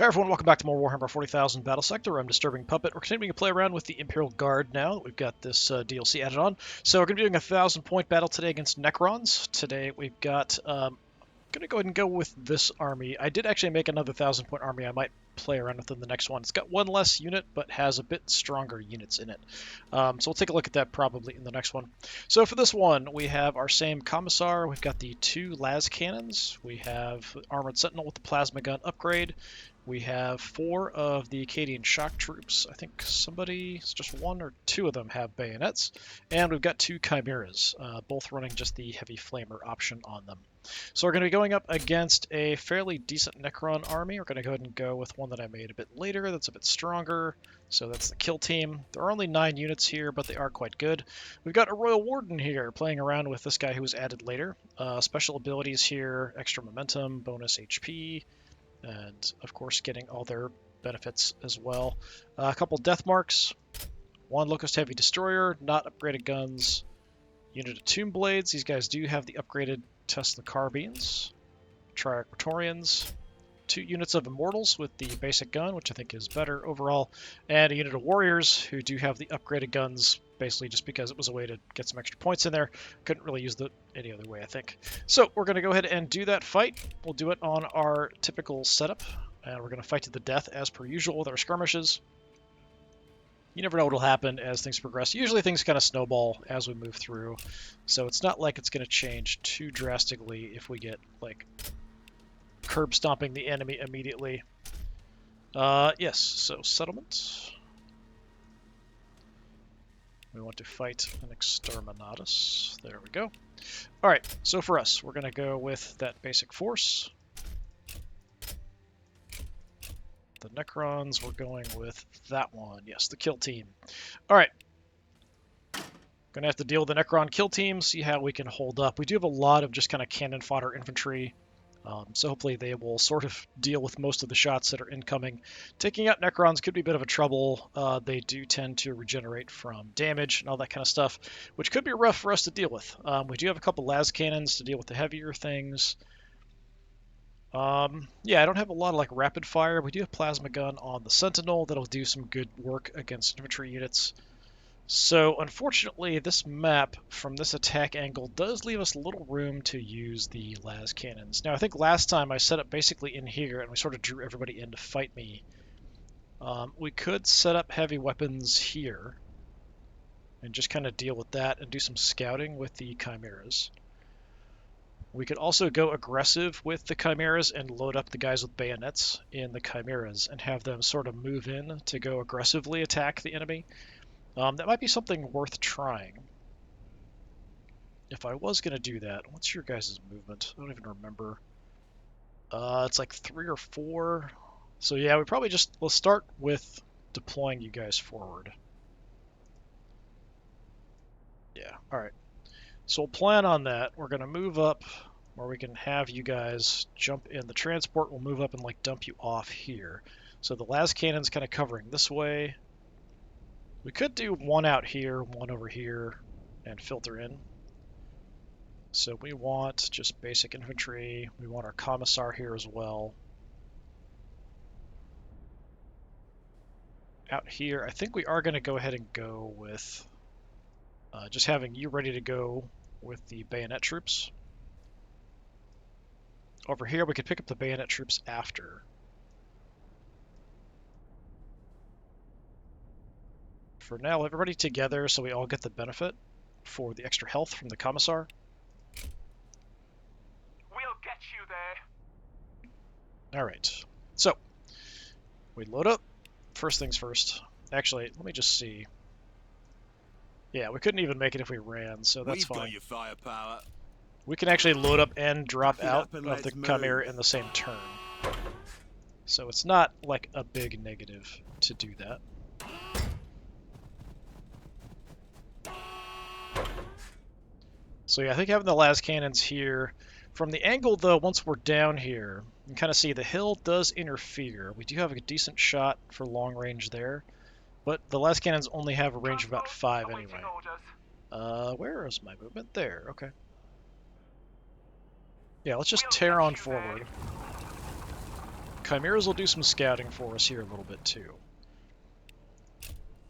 Hey everyone, welcome back to more Warhammer 40,000 Battlesector. I'm DisturbingPuppet. We're continuing to play around with the Imperial Guard now that we've got this DLC added on. So we're going to be doing a 1,000-point battle today against Necrons. Today we've got, going to go ahead and go with this army. I did actually make another 1,000-point army I might play around with in the next one. It's got one less unit, but has a bit stronger units in it. So we'll take a look at that probably in the next one. So for this one, we have our same Commissar. We've got the 2 las cannons. We have Armored Sentinel with the plasma gun upgrade. We have 4 of the Acadian shock troops. I think just 1 or 2 of them have bayonets. And we've got 2 chimeras, both running just the heavy flamer option on them. So we're going to be going up against a fairly decent Necron army. We're going to go ahead and go with one that I made a bit later that's a bit stronger. So that's the kill team. There are only 9 units here, but they are quite good. We've got a Royal Warden here playing around with this guy who was added later. Special abilities here, extra momentum, bonus HP, and of course getting all their benefits as well. A couple death marks, 1 Locust Heavy Destroyer, not upgraded guns, unit of Tomb Blades. These guys do have the upgraded Tesla carbines, Triarch Praetorians, 2 units of Immortals with the basic gun, which I think is better overall, and a unit of Warriors who do have the upgraded guns, basically just because it was a way to get some extra points in there. Couldn't really use it any other way, I think. So we're going to go ahead and do that fight. We'll do it on our typical setup, and we're going to fight to the death as per usual with our skirmishes. You never know what will happen as things progress. Usually things kind of snowball as we move through, so it's not like it's going to change too drastically if we get, like, curb stomping the enemy immediately. Yes, so settlement. We want to fight an exterminatus. There we go. Alright, so for us, we're going to go with that basic force. The Necrons, we're going with that one. Yes, the kill team. Alright. Going to have to deal with the Necron kill team, see how we can hold up. We do have a lot of just kind of cannon fodder infantry. So hopefully they will sort of deal with most of the shots that are incoming. Taking out Necrons could be a bit of a trouble. They do tend to regenerate from damage and all that kind of stuff, which could be rough for us to deal with. We do have a couple las cannons to deal with the heavier things. Yeah, I don't have a lot of like rapid fire. We do have plasma gun on the Sentinel that'll do some good work against infantry units. So unfortunately, this map from this attack angle does leave us a little room to use the las cannons. Now I think last time I set up basically in here and we sort of drew everybody in to fight me. We could set up heavy weapons here and just kind of deal with that and do some scouting with the chimeras. We could also go aggressive with the chimeras and load up the guys with bayonets in the chimeras and have them sort of move in to go aggressively attack the enemy. That might be something worth trying. If I was going to do that, what's your guys' movement? I don't even remember. It's like 3 or 4. So yeah, we probably we'll start with deploying you guys forward. Yeah, alright. So we'll plan on that. We're going to move up where we can have you guys jump in. The transport will move up and like dump you off here. So the las cannon's kind of covering this way. We could do 1 out here, 1 over here, and filter in. So we want just basic infantry. We want our Commissar here as well. Out here, I think we are going to go ahead and go with just having you ready to go with the bayonet troops. Over here, we could pick up the bayonet troops after. For now, everybody together so we all get the benefit for the extra health from the Commissar. We'll get you there. Alright, so we load up. First things first. Actually, let me just see. Yeah, we couldn't even make it if we ran, so that's fine. Got your firepower. We can actually load up and drop out of the Chimera in the same turn. So it's not like a big negative to do that. So yeah, I think having the las cannons here. From the angle though, once we're down here, you can kind of see the hill does interfere. We do have a decent shot for long range there, but the las cannons only have a range of about 5 anyway. Where is my movement? There, okay. Yeah, let's just tear on forward. Chimeras will do some scouting for us here a little bit too.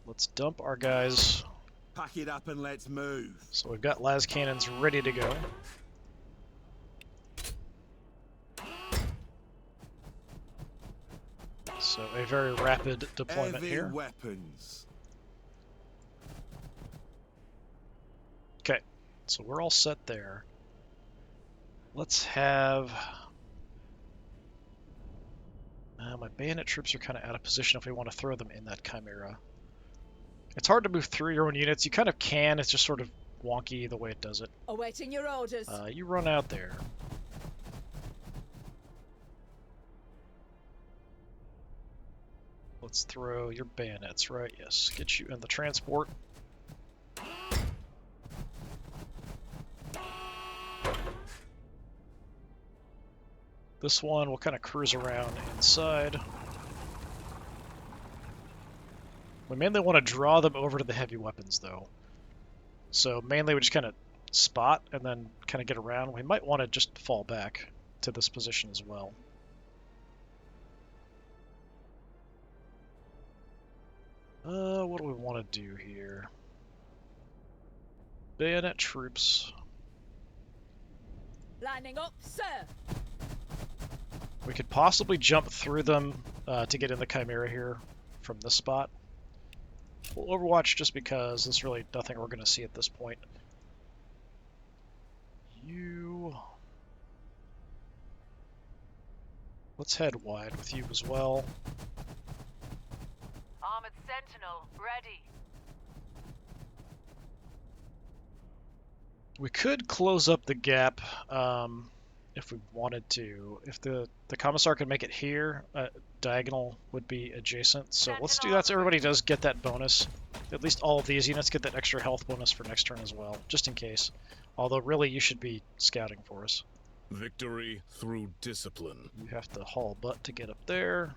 Let's dump our guys. Pack it up and let's move. So we've got las cannons ready to go. So a very rapid deployment Heavy here. weapons. Okay, so we're all set there. Let's have... my bayonet troops are kind of out of position if we want to throw them in that Chimera. It's hard to move through your own units. You kind of can, it's just sort of wonky the way it does it. Awaiting your orders. You run out there. Let's throw your bayonets, right? Yes, get you in the transport. This one will kind of cruise around inside. We mainly want to draw them over to the heavy weapons, though. So mainly we just kind of spot and then kind of get around. We might want to just fall back to this position as well. What do we want to do here? Bayonet troops. Lining up, sir. We could possibly jump through them to get in the Chimera here from this spot. We'll overwatch just because there's really nothing we're going to see at this point. Let's head wide with you as well. Armored Sentinel, ready. We could close up the gap if we wanted to. If the Commissar could make it here, diagonal would be adjacent. So let's do that so everybody does get that bonus. At least all of these units get that extra health bonus for next turn as well, just in case. Although really you should be scouting for us. Victory through discipline. You have to haul butt to get up there.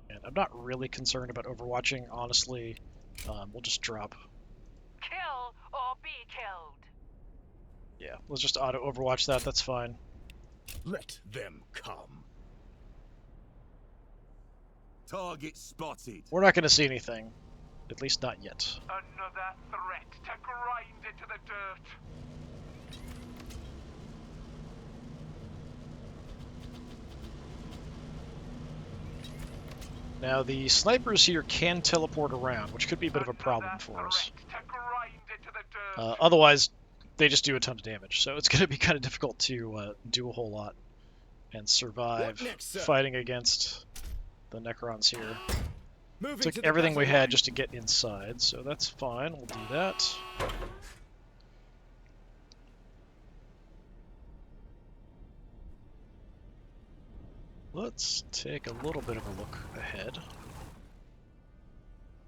And I'm not really concerned about overwatching, honestly. We'll just drop. Kill or be killed. Yeah, let's just auto overwatch that, that's fine. Let them come. Target spotted. We're not going to see anything. At least not yet. Another threat to grind into the dirt. Now the snipers here can teleport around, which could be a bit of a problem for us. Otherwise, they just do a ton of damage, so it's going to be kind of difficult to do a whole lot and survive fighting against the Necrons here. Took everything we had just to get inside, so that's fine, we'll do that. Let's take a little bit of a look ahead.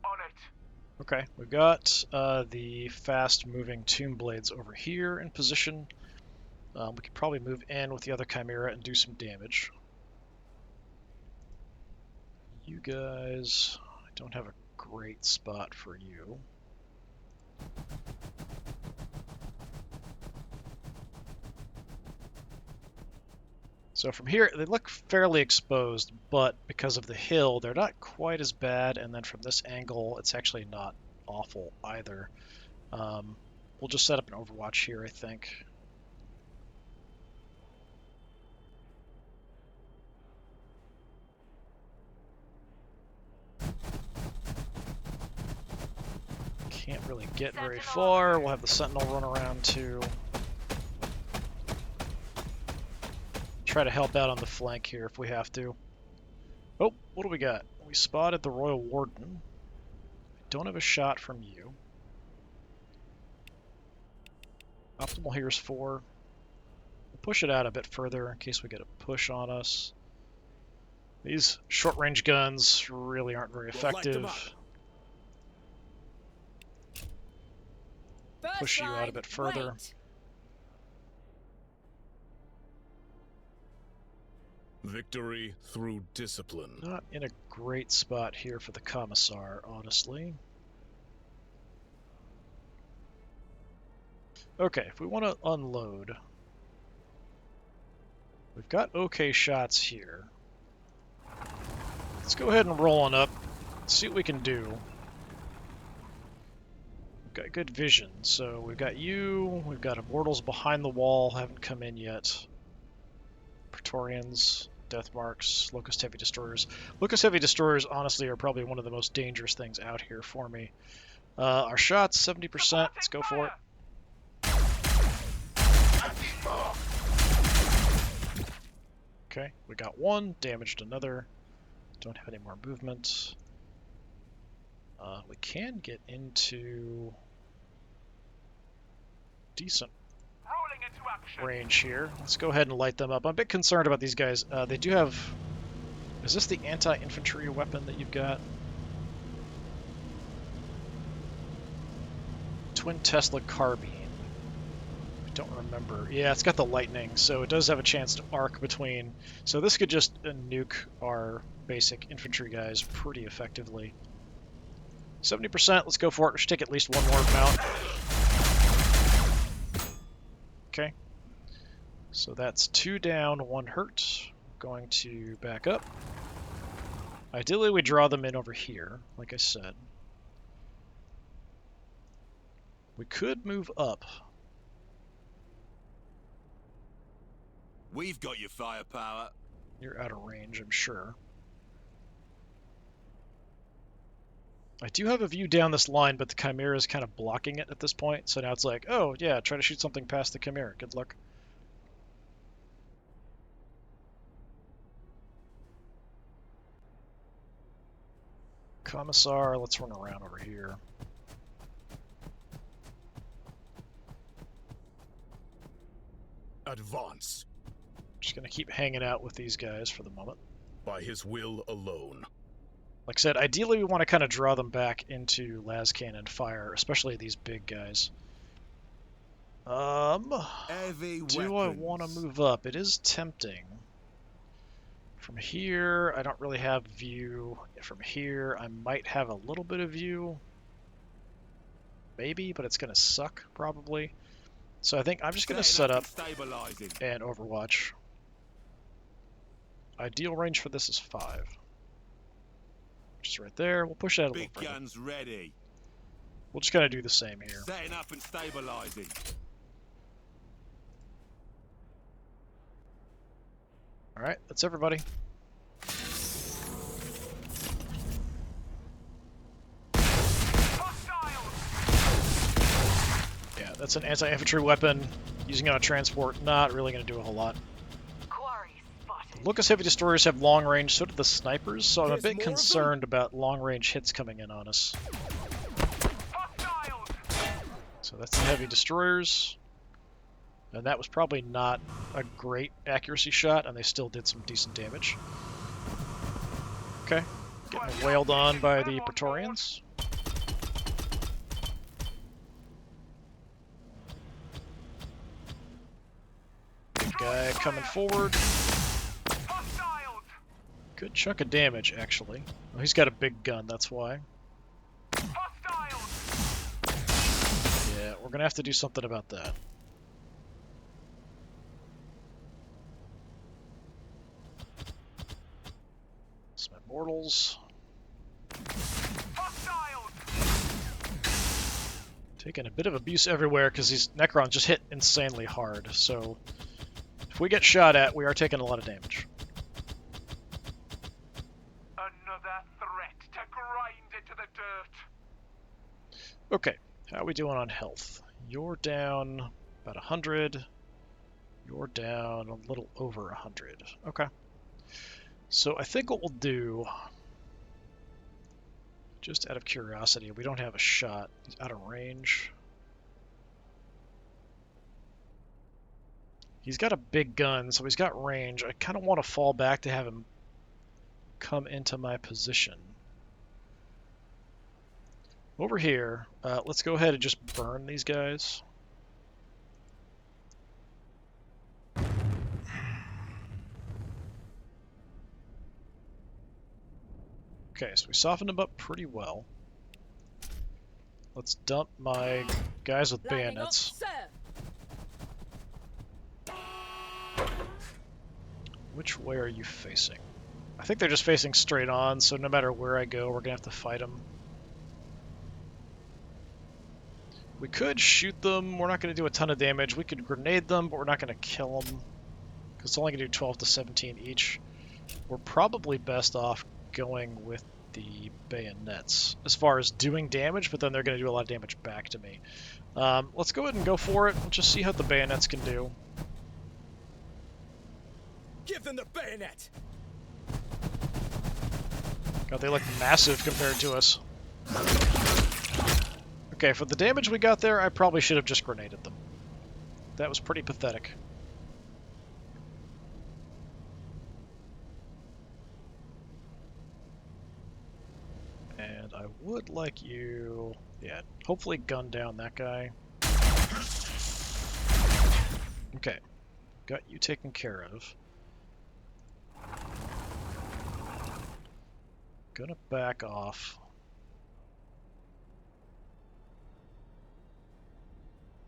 On it. Okay, we've got the fast-moving Tomb Blades over here in position. We could probably move in with the other Chimera and do some damage. You guys, I don't have a great spot for you. So from here, they look fairly exposed, but because of the hill, they're not quite as bad, and then from this angle, it's actually not awful either. We'll just set up an overwatch here, I think. Can't really get very far. We'll have the Sentinel run around too. Try to help out on the flank here if we have to. Oh, what do we got? We spotted the Royal Warden. I don't have a shot from you. Optimal here is 4. We'll push it out a bit further in case we get a push on us. These short-range guns really aren't very effective. Push you out a bit further. Wait. Victory through discipline. Not in a great spot here for the Commissar, honestly. Okay, if we want to unload, We've got okay shots here. Let's go ahead and roll on up. See what we can do. We've got good vision. So we've got you. We've got immortals behind the wall. Haven't come in yet. Praetorians, death marks, locust heavy destroyers. Locust heavy destroyers, honestly, are probably one of the most dangerous things out here for me. Our shots, 70%. Let's go for it. Okay, we got one, damaged another. Don't have any more movement. We can get into decent Rolling into action. range here. Let's go ahead and light them up. I'm a bit concerned about these guys. They do have... Is this the anti-infantry weapon that you've got? Twin Tesla carbine. I don't remember. Yeah, it's got the lightning, so it does have a chance to arc between. So this could just nuke our basic infantry guys pretty effectively. 70%, let's go for it. We should take at least one more mount. Okay. So that's 2 down, 1 hurt. Going to back up. Ideally, we draw them in over here, like I said. We could move up. We've got your firepower. You're out of range, I'm sure. I do have a view down this line, but the Chimera is kind of blocking it at this point. So now it's like, oh, yeah, try to shoot something past the Chimera. Good luck. Commissar, let's run around over here. Advance. Just going to keep hanging out with these guys for the moment. By his will alone. Like I said, ideally we want to kind of draw them back into las cannon fire, especially these big guys. Heavy Do I want to move up? It is tempting. From here, I don't really have view. From here, I might have a little bit of view. Maybe, but it's going to suck, probably. So I think I'm just going to set up and overwatch. Ideal range for this is 5. Just right there. We'll push that a little Big further. guns ready. We'll just kind of do the same here. Setting up and stabilizing. All right, that's everybody. Yeah, that's an anti-infantry weapon. Using it on a transport, not really going to do a whole lot. Quarry spotted. Locust heavy destroyers have long range, so do the snipers, so I'm a There's bit more of them. concerned about long range hits coming in on us. So that's the heavy destroyers. And that was probably not a great accuracy shot, and they still did some decent damage. Okay, getting wailed on by the Praetorians. Big guy coming forward. Good chunk of damage, actually. Well, he's got a big gun, that's why. Yeah, we're gonna have to do something about that. Some immortals. Taking a bit of abuse everywhere because these Necrons just hit insanely hard. So if we get shot at, we are taking a lot of damage. Another threat to grind into the dirt. Okay, how are we doing on health? You're down about 100. You're down a little over 100. Okay. So I think what we'll do, just out of curiosity, we don't have a shot. He's out of range. He's got a big gun, so he's got range. I kind of want to fall back to have him come into my position. Over here, let's go ahead and just burn these guys. Okay, so we softened them up pretty well. Let's dump my guys with Lining up, bayonets. sir. Which way are you facing? I think they're just facing straight on, so no matter where I go, we're gonna have to fight them. We could shoot them, we're not gonna do a ton of damage. We could grenade them, but we're not gonna kill them, because it's only gonna do 12 to 17 each. We're probably best off going with the bayonets as far as doing damage, but then they're gonna do a lot of damage back to me. Let's go ahead and go for it. We'll just see how the bayonets can do. Give them the bayonet! God, they look massive compared to us. Okay, for the damage we got there, I probably should have just grenaded them. That was pretty pathetic. And I would like you... yeah, hopefully gun down that guy. Okay, got you taken care of. Gonna back off.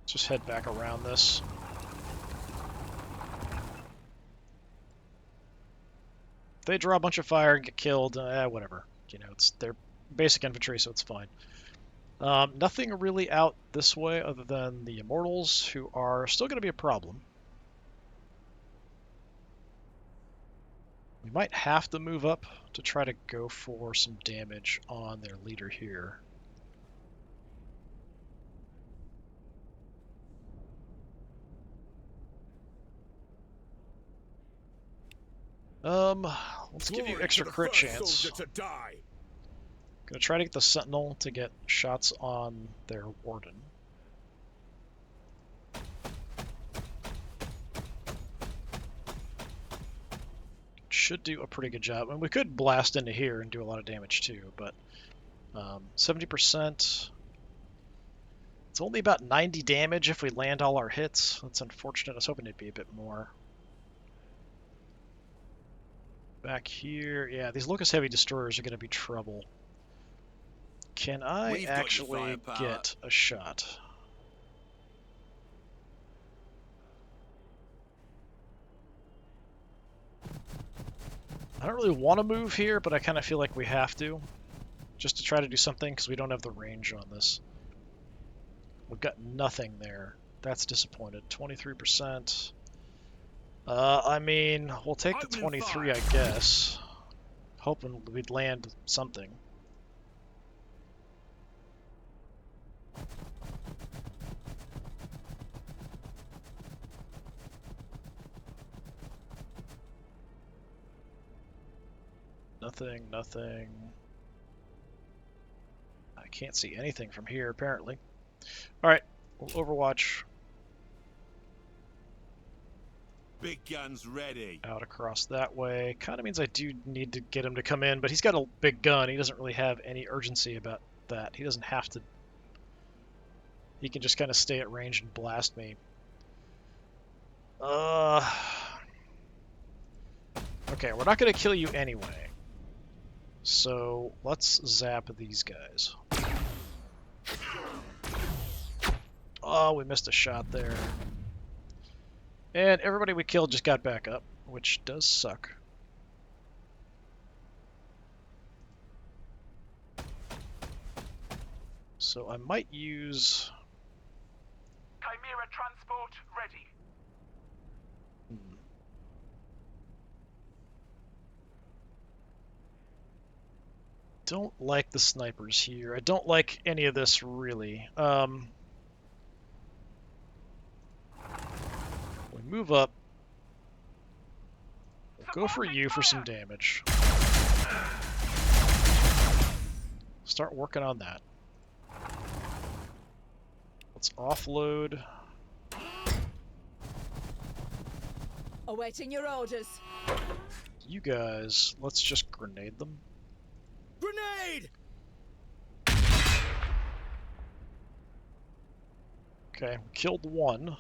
Let's just head back around this. If they draw a bunch of fire and get killed, whatever. You know, it's their basic infantry, so it's fine. Nothing really out this way other than the Immortals, who are still going to be a problem. We might have to move up to try to go for some damage on their leader here. Let's give you extra crit chance. Gonna try to get the Sentinel to get shots on their Warden. Should do a pretty good job. And we could blast into here and do a lot of damage too, but 70%. It's only about 90 damage if we land all our hits. That's unfortunate. I was hoping it'd be a bit more. Back here, yeah, these Locust Heavy Destroyers are going to be trouble. Can I actually get a shot? I don't really want to move here, but I kind of feel like we have to. Just to try to do something, because we don't have the range on this. We've got nothing there. That's disappointed. 23%. I mean, we'll take the 23, I guess. Hoping we'd land something. Nothing, nothing. I can't see anything from here, apparently. Alright, we'll Overwatch. Big guns ready. Out across that way. Kind of means I do need to get him to come in, but he's got a big gun. He doesn't really have any urgency about that. He doesn't have to. He can just kind of stay at range and blast me. Okay, we're not going to kill you anyway. So let's zap these guys. Oh, we missed a shot there. And everybody we killed just got back up, which does suck. So I might use... Chimera transport ready. Don't like the snipers here. I don't like any of this, really. We move up. We'll go for you for some damage. Start working on that. Let's offload. Awaiting your orders. You guys, let's just grenade them. Grenade! Okay, we killed one.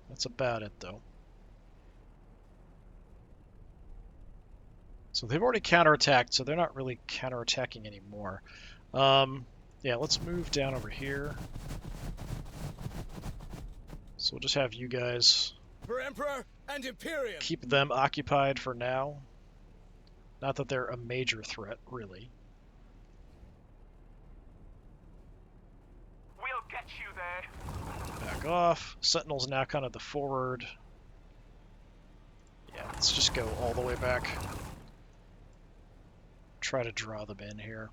That's about it, though. So they've already counterattacked, so they're not really counterattacking anymore. Yeah, let's move down over here. So we'll just have you guys... For Emperor and Imperium. keep them occupied for now. Not that they're a major threat, really. We'll get you there. Back off. Sentinel's now kind of the forward. Yeah, let's just go all the way back. Try to draw them in here.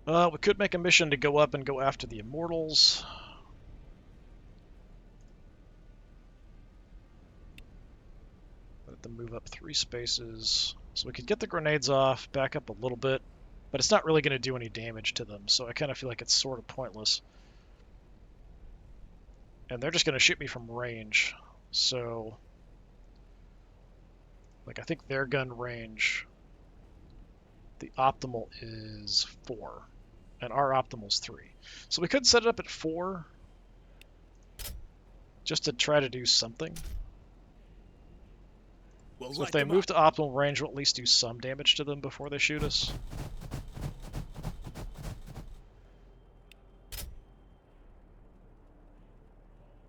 We could make a mission to go up and go after the Immortals. Let them move up 3 spaces. So we could get the grenades off, back up a little bit, but it's not really going to do any damage to them, so I kind of feel like it's sort of pointless. And they're just going to shoot me from range, so... Like, I think their gun range, the optimal is 4, and our optimal's 3. So we could set it up at 4, just to try to do something. We'll So if they move to optimal range, we'll at least do some damage to them before they shoot us.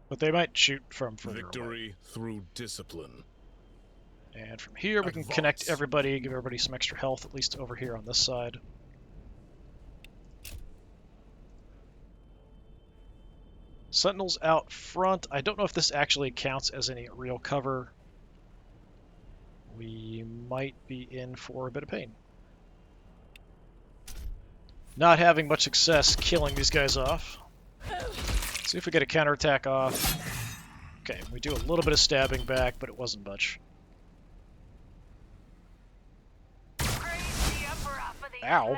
But they might shoot from further away. Victory through discipline. And from here, we can connect everybody, give everybody some extra health, at least over here on this side. Sentinels out front. I don't know if this actually counts as any real cover. We might be in for a bit of pain. Not having much success killing these guys off. See if we get a counterattack off. Okay, we do a little bit of stabbing back, but it wasn't much. Ow.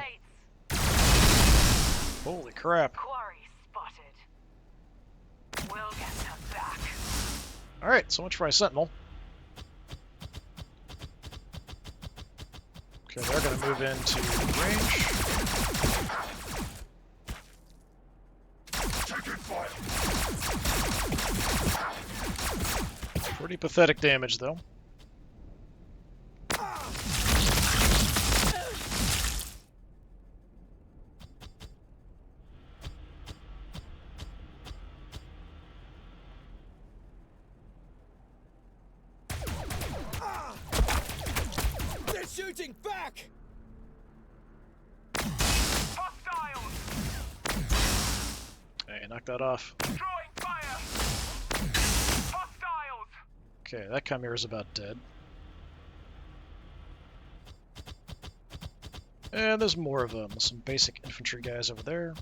Holy crap. Quarry spotted. We'll get them back. Alright, so much for my Sentinel. Okay, they're going to move into range. Pretty pathetic damage, though. They're shooting back! Hostiles! Okay, knock that off. Drawing fire! Hostiles! Okay, that Chimera is about dead. And there's more of them, some basic infantry guys over there.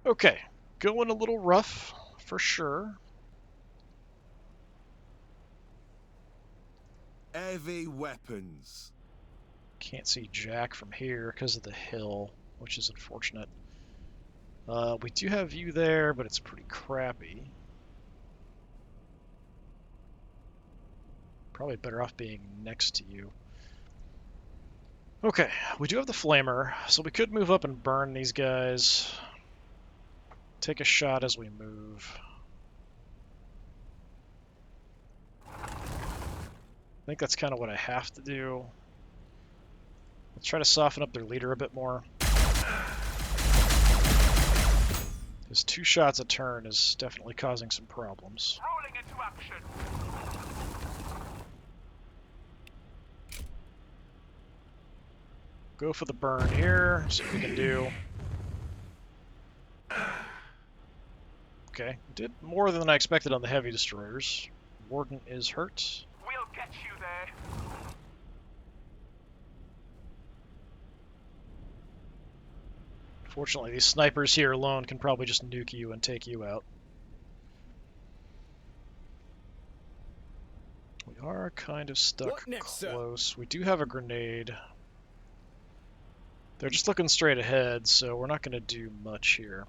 Okay, going a little rough, for sure. Heavy weapons. Can't see Jack from here because of the hill, which is unfortunate. We do have you there, but it's pretty crappy. Probably better off being next to you. Okay, we do have the Flamer, so we could move up and burn these guys. Take a shot as we move. I think that's kind of what I have to do. Let's try to soften up their leader a bit more. His 2 shots a turn is definitely causing some problems. Rolling into action! Go for the burn here, see what we can do. Okay, did more than I expected on the heavy destroyers. Warden is hurt. We'll get you there! Fortunately, these snipers here alone can probably just nuke you and take you out. We are kind of stuck What next, sir? close. We do have a grenade. They're just looking straight ahead, so we're not going to do much here.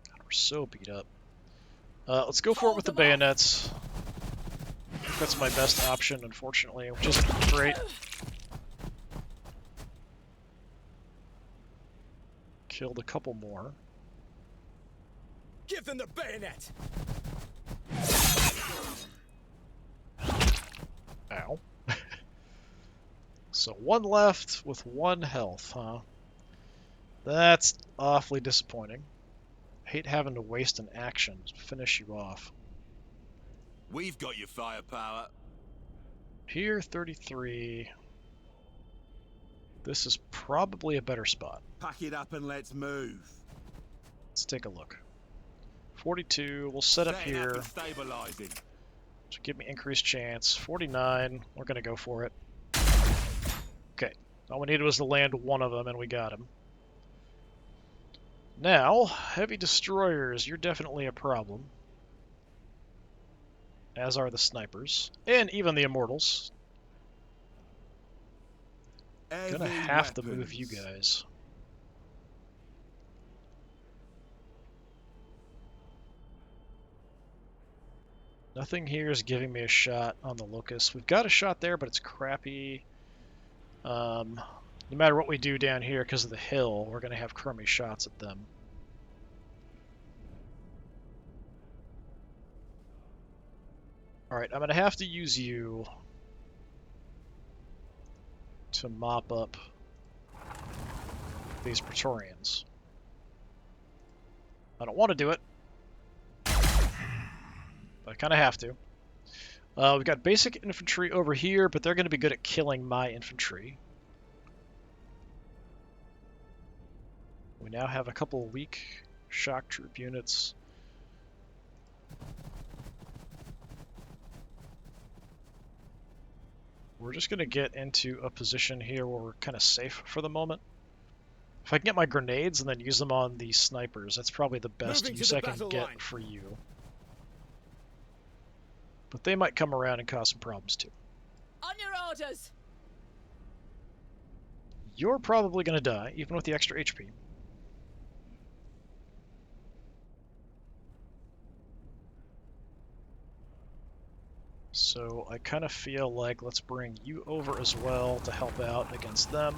God, we're so beat up. Let's go for it with the bayonets. I think that's my best option, unfortunately, which isn't great. Killed a couple more. Give them the bayonet! Ow. So 1 left with 1 health, huh? That's awfully disappointing. I hate having to waste an action to finish you off. We've got your firepower. Here, 33. This is probably a better spot. Pack it up and let's move. Let's take a look. 42, we'll set up Setting here and stabilizing. to give me increased chance. 49, we're going to go for it. Okay, all we needed was to land one of them, and we got him. Now, heavy destroyers, you're definitely a problem. As are the snipers, and even the immortals. Gonna have to move you guys. Nothing here is giving me a shot on the Locust. We've got a shot there, but it's crappy. No matter what we do down here, because of the hill, we're going to have crummy shots at them. Alright, I'm going to have to use you to mop up these Praetorians. I don't want to do it, but I kind of have to. We've got basic infantry over here, but they're going to be good at killing my infantry. We now have a couple of weak shock troop units. We're just going to get into a position here where we're kind of safe for the moment. If I can get my grenades and then use them on the snipers, that's probably the best Moving to use the I can battle get line. for you. But they might come around and cause some problems too. On your orders! You're probably going to die, even with the extra HP. So I kind of feel like let's bring you over as well to help out against them.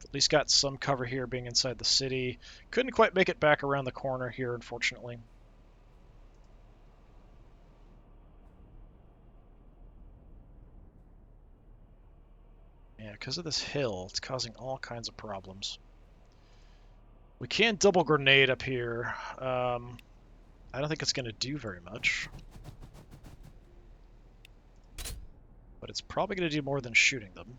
At least got some cover here being inside the city. Couldn't quite make it back around the corner here, unfortunately. Yeah, because of this hill, it's causing all kinds of problems. We can double grenade up here. I don't think it's going to do very much. But it's probably going to do more than shooting them.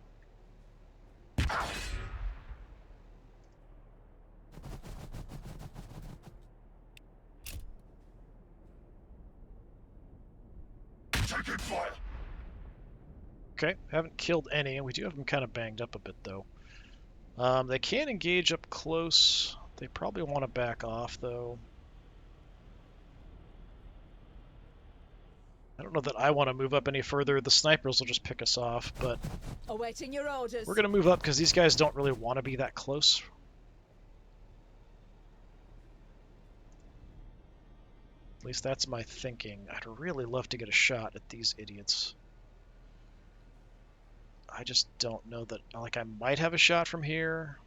Taking fire. Okay, haven't killed any, and we do have them kind of banged up a bit, though. They can engage up close. They probably want to back off, though. I don't know that I want to move up any further. The snipers will just pick us off, but Awaiting your orders. we're going to move up because these guys don't really want to be that close. At least that's my thinking. I'd really love to get a shot at these idiots. I just don't know that... Like, I might have a shot from here.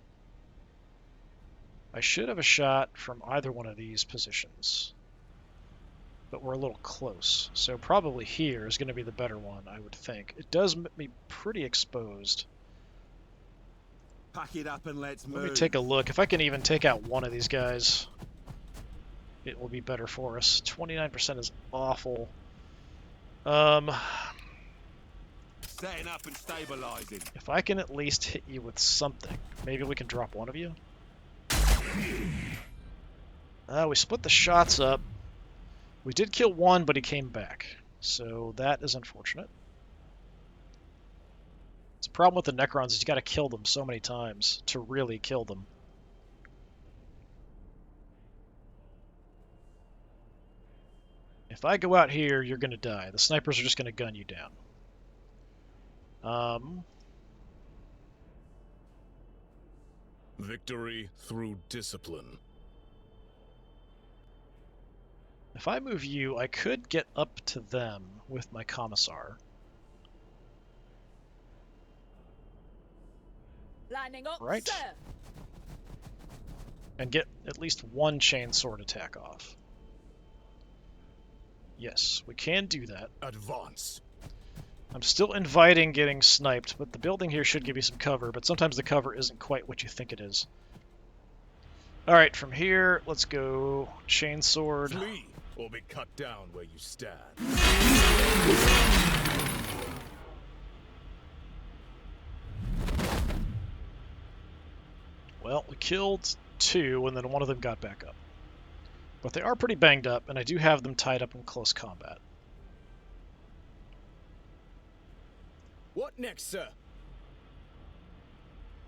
I should have a shot from either one of these positions. But we're a little close. So probably here is going to be the better one, I would think. It does make me pretty exposed. Pack it up and let's move. Let me take a look. If I can even take out one of these guys, it will be better for us. 29% is awful. Setting up and stabilizing. If I can at least hit you with something, maybe we can drop one of you. We split the shots up. We did kill one, but he came back. So that is unfortunate. It's a problem with the Necrons is you gotta kill them so many times to really kill them. If I go out here, you're gonna die. The snipers are just gonna gun you down. Victory through discipline. If I move you, I could get up to them with my Commissar. Lining up, Right. sir. And get at least one chainsword attack off. Yes, we can do that. Advance. I'm still inviting getting sniped, but the building here should give you some cover, but sometimes the cover isn't quite what you think it is. Alright, from here, let's go chainsword. Flee or be cut down where you stand. Well, we killed 2, and then one of them got back up. But they are pretty banged up, and I do have them tied up in close combat. What next, sir?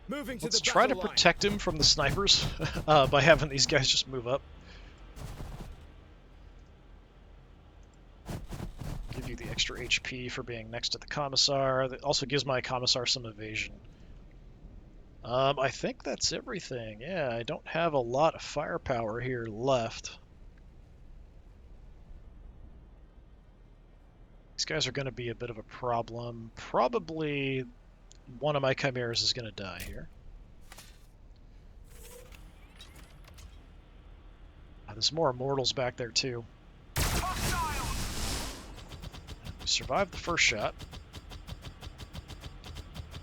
Moving to Let's the try to battle line. protect him from the snipers by having these guys just move up. Give you the extra HP for being next to the commissar. That also gives my commissar some evasion. I think that's everything. Yeah, I don't have a lot of firepower here left. These guys are going to be a bit of a problem. Probably one of my chimeras is going to die here. There's more immortals back there too. Survived the first shot.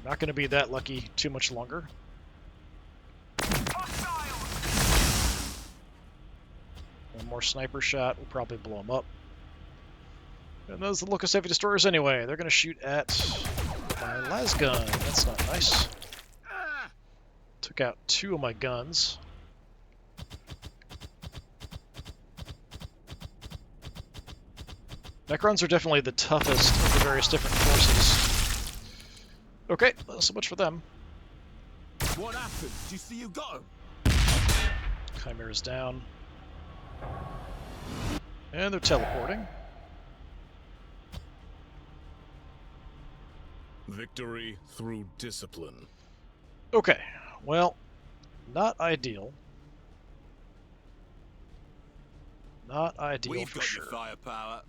Not going to be that lucky too much longer. One more sniper shot will probably blow them up. And those are the Lucas Heavy Destroyers anyway. They're going to shoot at my las gun. That's not nice. Took out 2 of my guns. Necrons are definitely the toughest of the various different forces. Okay, well, so much for them. What happened? Did you see you got him? Chimera's down. And they're teleporting. Victory through discipline. Okay, well, not ideal. Not ideal We've for got sure. the firepower.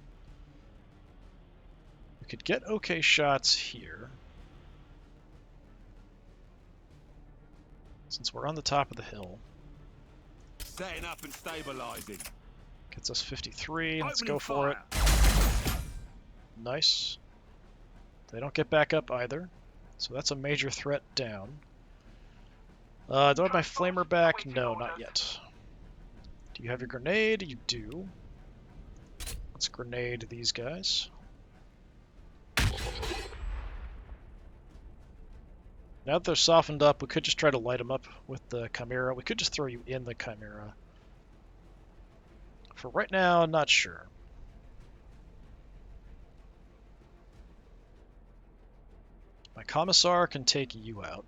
We could get okay shots here. Since we're on the top of the hill. Setting up and stabilizing. Gets us 53. Let's Opening go for fire. it. Nice. They don't get back up either. So that's a major threat down. Do I have my flamer back? No, not yet. Do you have your grenade? You do. Let's grenade these guys. Now that they're softened up, we could just try to light them up with the Chimera. We could just throw you in the Chimera. For right now, I'm not sure. My Commissar can take you out.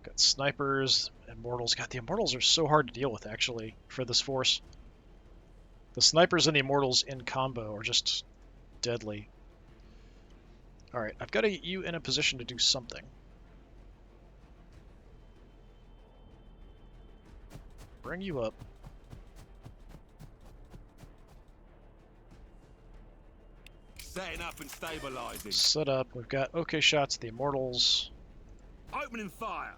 Got snipers, immortals. God, the immortals are so hard to deal with, actually, for this force. The snipers and the immortals in combo are just deadly. Alright, I've got to get you in a position to do something. Bring you up. Setting up and stabilizing. Set up. We've got okay shots at the immortals. Opening fire.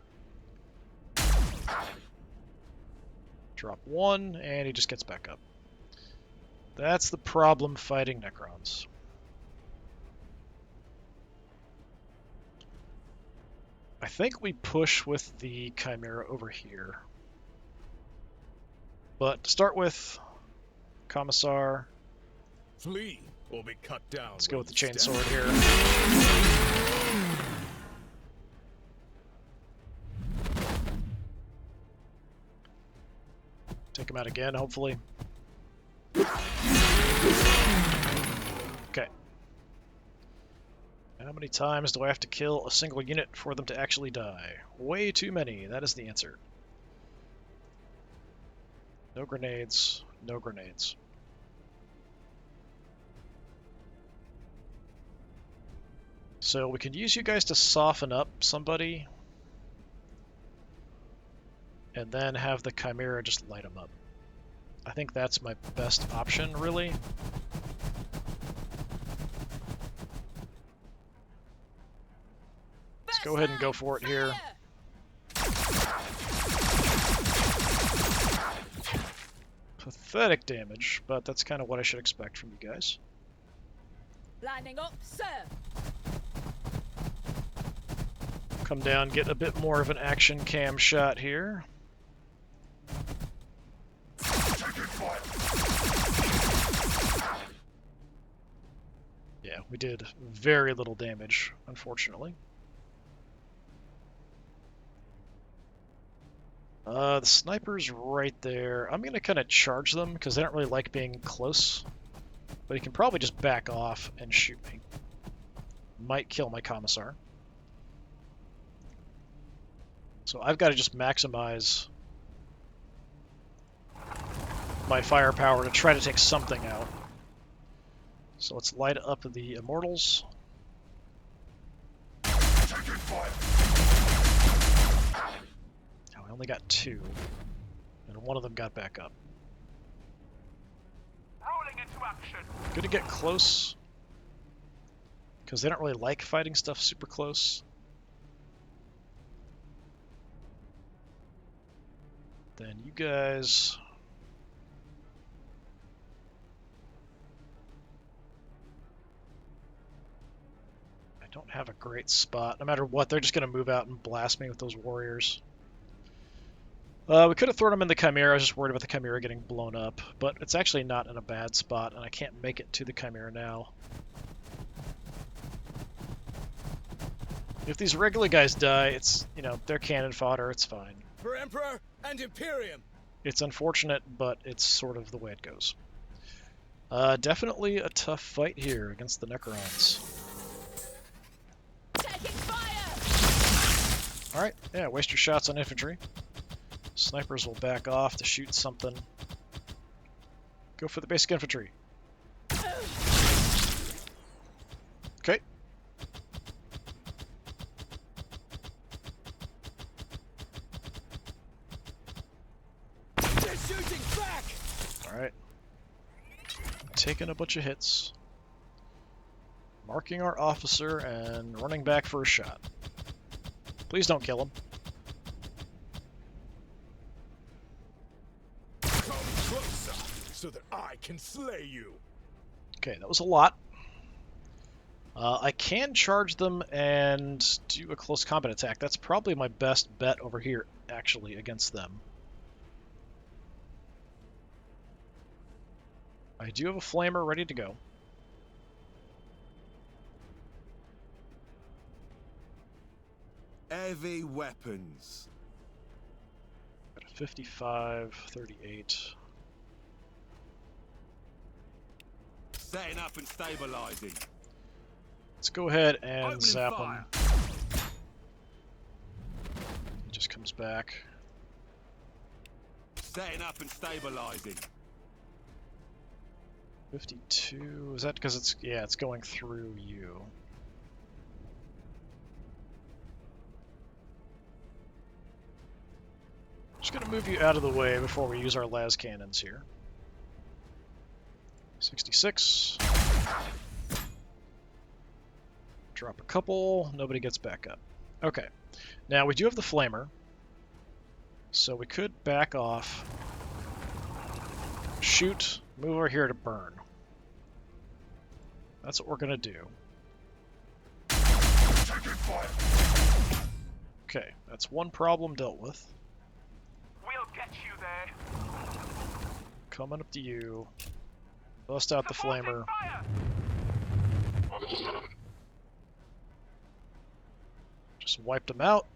Drop 1, and he just gets back up. That's the problem fighting Necrons. I think we push with the Chimera over here. But to start with, Commissar. Flee or be cut down. Let's go where with the you chainsword stand. here. Take him out again, hopefully. Okay. How many times do I have to kill a single unit for them to actually die? Way too many. That is the answer. No grenades. No grenades. So we can use you guys to soften up somebody. And then have the Chimera just light them up. I think that's my best option, really. Let's go ahead and go for it here. Pathetic damage, but that's kind of what I should expect from you guys. Lining up, sir. Come down, get a bit more of an action cam shot here. Yeah, we did very little damage, unfortunately. The sniper's right there. I'm going to kind of charge them because they don't really like being close. But he can probably just back off and shoot me. Might kill my commissar. So I've got to just maximize my firepower to try to take something out. So let's light up the immortals. Oh, I only got 2. And one of them got back up. Rolling into action. Good to get close, because they don't really like fighting stuff super close. Then you guys... I don't have a great spot. No matter what, they're just going to move out and blast me with those warriors. We could have thrown them in the Chimera. I was just worried about the Chimera getting blown up. But it's actually not in a bad spot, and I can't make it to the Chimera now. If these regular guys die, it's, you know, they're cannon fodder. It's fine. For Emperor and Imperium. It's unfortunate, but it's sort of the way it goes. Definitely a tough fight here against the Necrons. Taking fire! Alright, yeah, waste your shots on infantry. Snipers will back off to shoot something. Go for the basic infantry. Okay. They're shooting back! Alright. Taking a bunch of hits. Marking our officer and running back for a shot. Please don't kill him. Come closer, so that I can slay you. Okay, that was a lot. I can charge them and do a close combat attack. That's probably my best bet over here, actually, against them. I do have a flamer ready to go. Heavy weapons. Got a 55, 38. Setting up and stabilizing. Let's go ahead and Opening zap fire. him. He just comes back. Setting up and stabilizing. 52, is that because it's, yeah, it's going through you. Just gonna move you out of the way before we use our las cannons here. 66. Drop a couple, nobody gets back up. Okay, now we do have the flamer, so we could back off, shoot, move over here to burn. That's what we're gonna do. Okay, that's one problem dealt with. We'll get you there. Coming up to you. Bust out the Supporting flamer. fire. Just wiped him out.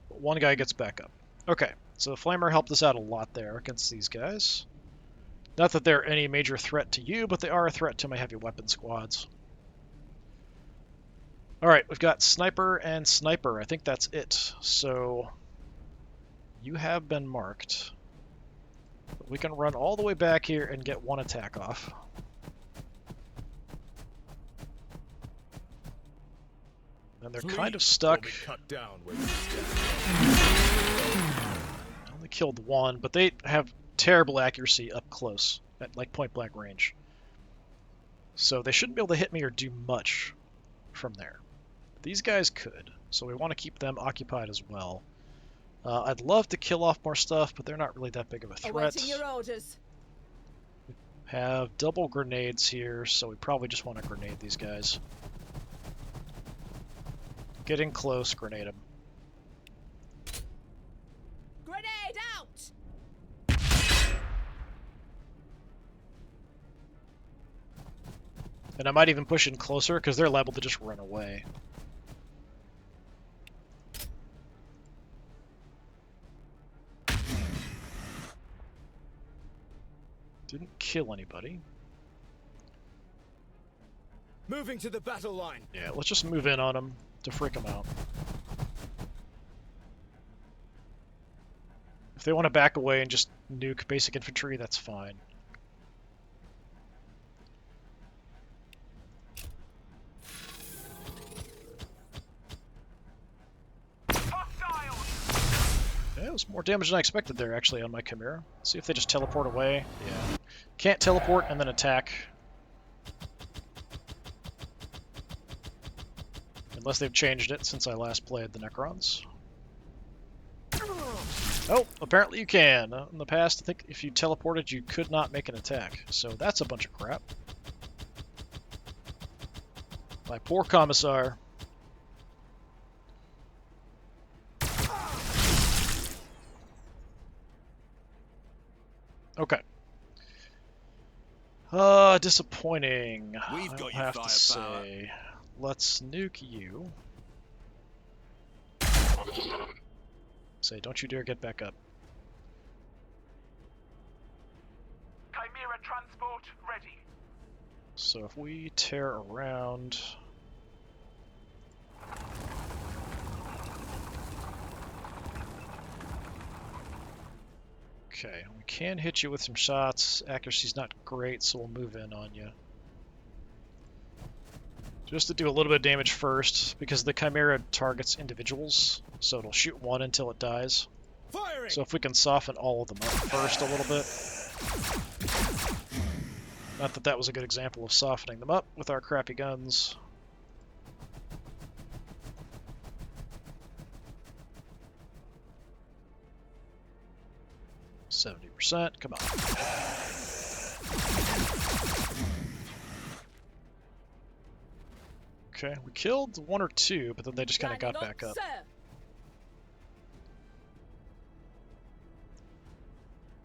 But one guy gets back up. Okay, so the flamer helped us out a lot there against these guys. Not that they're any major threat to you, but they are a threat to my heavy weapon squads. Alright, we've got sniper and sniper. I think that's it. So you have been marked. We can run all the way back here and get one attack off. And they're kind of stuck. Or be cut down where you stand. I only killed one, but they have terrible accuracy up close, at like point blank range. So they shouldn't be able to hit me or do much from there. These guys could, so we want to keep them occupied as well. I'd love to kill off more stuff, but they're not really that big of a threat. Awaiting your orders. Have double grenades here, so we probably just want to grenade these guys. Get in close, grenade them. Grenade out! And I might even push in closer, because they're liable to just run away. Didn't kill anybody. Moving to the battle line. Yeah, let's just move in on them to freak them out. If they want to back away and just nuke basic infantry, that's fine. Yeah, it was more damage than I expected there, actually, on my Chimera. Let's see if they just teleport away. Yeah. Can't teleport and then attack. Unless they've changed it since I last played the Necrons. Oh, apparently you can. In the past, I think if you teleported, you could not make an attack. So that's a bunch of crap. My poor Commissar. Okay. Disappointing. We've I got have your to firepower. say. Let's nuke you. Say, don't you dare get back up. Chimera transport ready. So if we tear around... Okay, we can hit you with some shots. Accuracy's not great, so we'll move in on you. Just to do a little bit of damage first, because the Chimera targets individuals, so it'll shoot one until it dies. Firing. So if we can soften all of them up first a little bit. Not that that was a good example of softening them up with our crappy guns. %, come on. Okay, we killed one or two, but then they just kind of got Lining back up. Sir.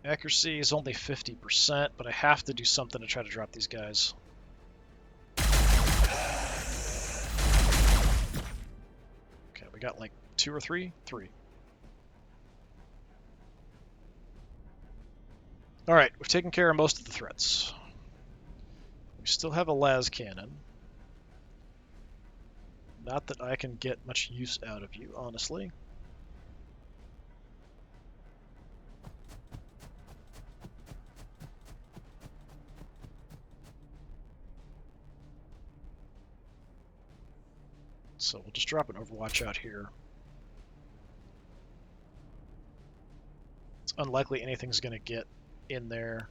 Accuracy is only 50%, but I have to do something to try to drop these guys. Okay, we got like 2 or 3? 3. Alright, we've taken care of most of the threats. We still have a las cannon. Not that I can get much use out of you, honestly. So we'll just drop an Overwatch out here. It's unlikely anything's going to get in there.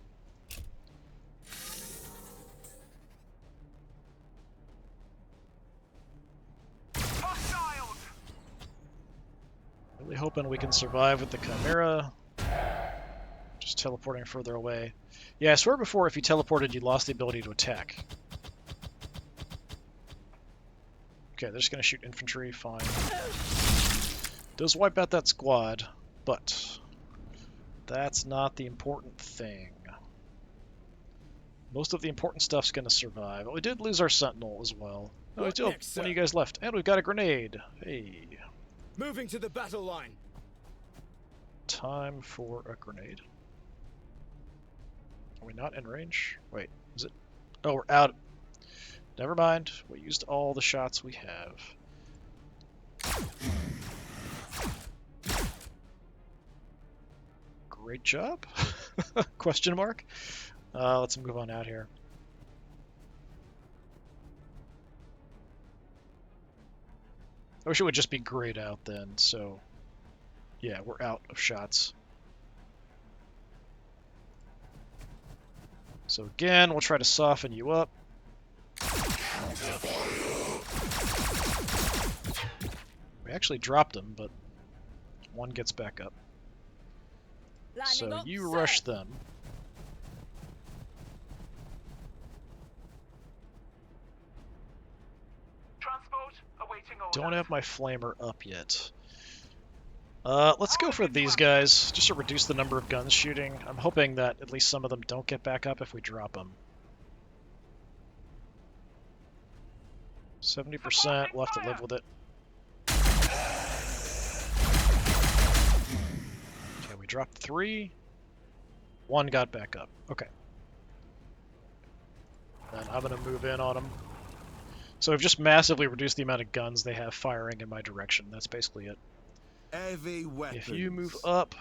Hostiles! Really hoping we can survive with the Chimera. Just teleporting further away. Yeah, I swear before if you teleported you lost the ability to attack. Okay, they're just going to shoot infantry, fine. Does wipe out that squad, but that's not the important thing. Most of the important stuff's going to survive. But we did lose our sentinel as well. Oh, What still, next, one sir? of you guys left. And we've got a grenade. Hey. Moving to the battle line. Time for a grenade. Are we not in range? Wait, is it? Oh, we're out. Never mind. We used all the shots we have. Great job? Question mark? Let's move on out here. I wish it would just be grayed out then, so yeah, we're out of shots. So again, we'll try to soften you up. We actually dropped them, but one gets back up. Lining So up, you sir. rush them. don't have my flamer up yet. Let's go for these guys, just to reduce the number of guns shooting. I'm hoping that at least some of them don't get back up if we drop them. 70%, we'll have to live with it. Okay, we dropped 3. 1 got back up. Okay. Then I'm going to move in on them. So we've just massively reduced the amount of guns they have firing in my direction. That's basically it. Heavy weapons. If you move up,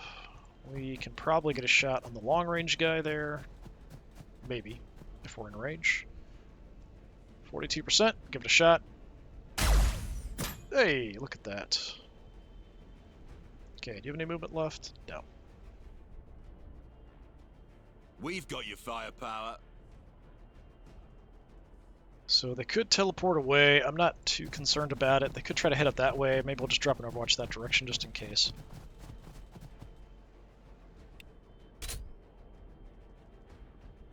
we can probably get a shot on the long-range guy there. Maybe, if we're in range. 42%, give it a shot. Hey, look at that. Okay, do you have any movement left? No. We've got your firepower. So they could teleport away. I'm not too concerned about it. They could try to head up that way. Maybe we'll just drop an Overwatch that direction just in case.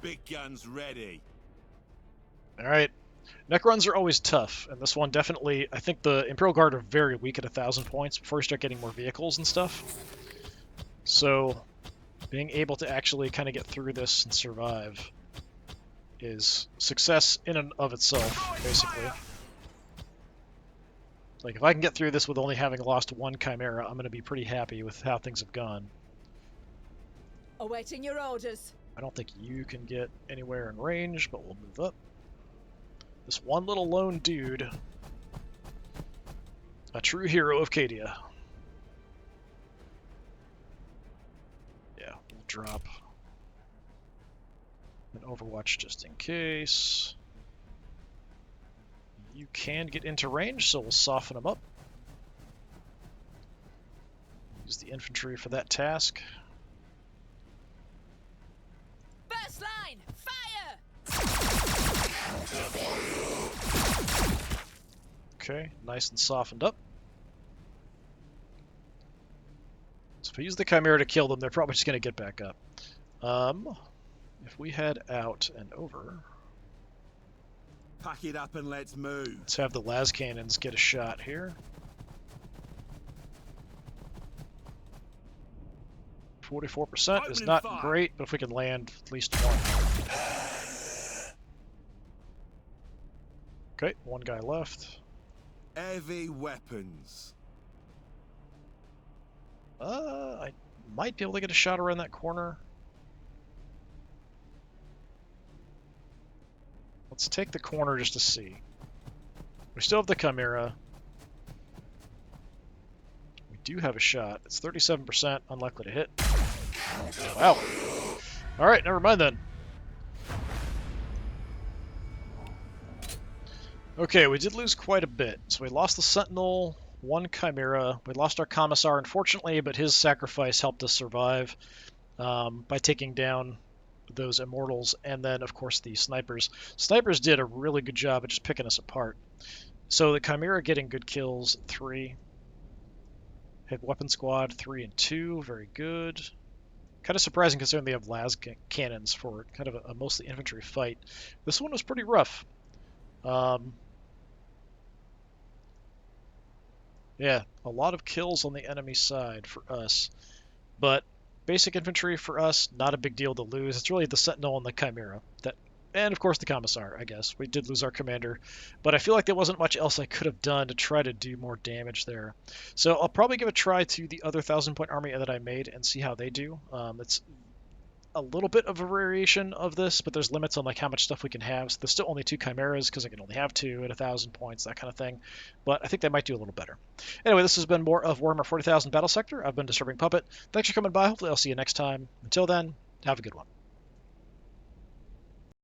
Big guns ready. Alright. Necrons are always tough, and this one definitely... I think the Imperial Guard are very weak at 1,000 points before you start getting more vehicles and stuff. So, being able to actually kind of get through this and survive is success in and of itself, basically. Like, if I can get through this with only having lost 1 Chimera, I'm going to be pretty happy with how things have gone. Awaiting your orders. I don't think you can get anywhere in range, but we'll move up. This one little lone dude. A true hero of Cadia. Yeah, we'll drop an Overwatch just in case. You can get into range, so we'll soften them up. Use the infantry for that task. First line, fire! Okay, nice and softened up. So if I use the Chimera to kill them, they're probably just going to get back up. If we head out and over, Pack it up and let's move. let's have the las cannons get a shot here. 44% is Opening not fire. great, but if we can land at least 1. Okay, 1 guy left. Heavy weapons. I might be able to get a shot around that corner. Let's take the corner just to see. We still have the Chimera. We do have a shot. It's 37%, unlikely to hit. Wow. Alright, never mind then. Okay, we did lose quite a bit. So we lost the Sentinel, 1 Chimera. We lost our Commissar, unfortunately, but his sacrifice helped us survive by taking down those Immortals, and then, of course, the Snipers. Snipers did a really good job at just picking us apart. So the Chimera getting good kills, 3. Hit Weapon Squad, 3 and 2, very good. Kind of surprising considering they have las cannons for kind of a mostly infantry fight. This one was pretty rough. Yeah, a lot of kills on the enemy side for us, but basic infantry for us, not a big deal to lose. It's really the Sentinel and the Chimera, and of course the Commissar, I guess. We did lose our commander, but I feel like there wasn't much else I could have done to try to do more damage there. So I'll probably give a try to the other 1,000-point army that I made and see how they do. It's a little bit of a variation of this, but there's limits on like how much stuff we can have. So there's still only 2 Chimeras because I can only have 2 at 1,000 points, that kind of thing. But I think they might do a little better. Anyway, this has been more of Warhammer 40,000 Battlesector. I've been Disturbing Puppet. Thanks for coming by. Hopefully I'll see you next time. Until then, have a good one.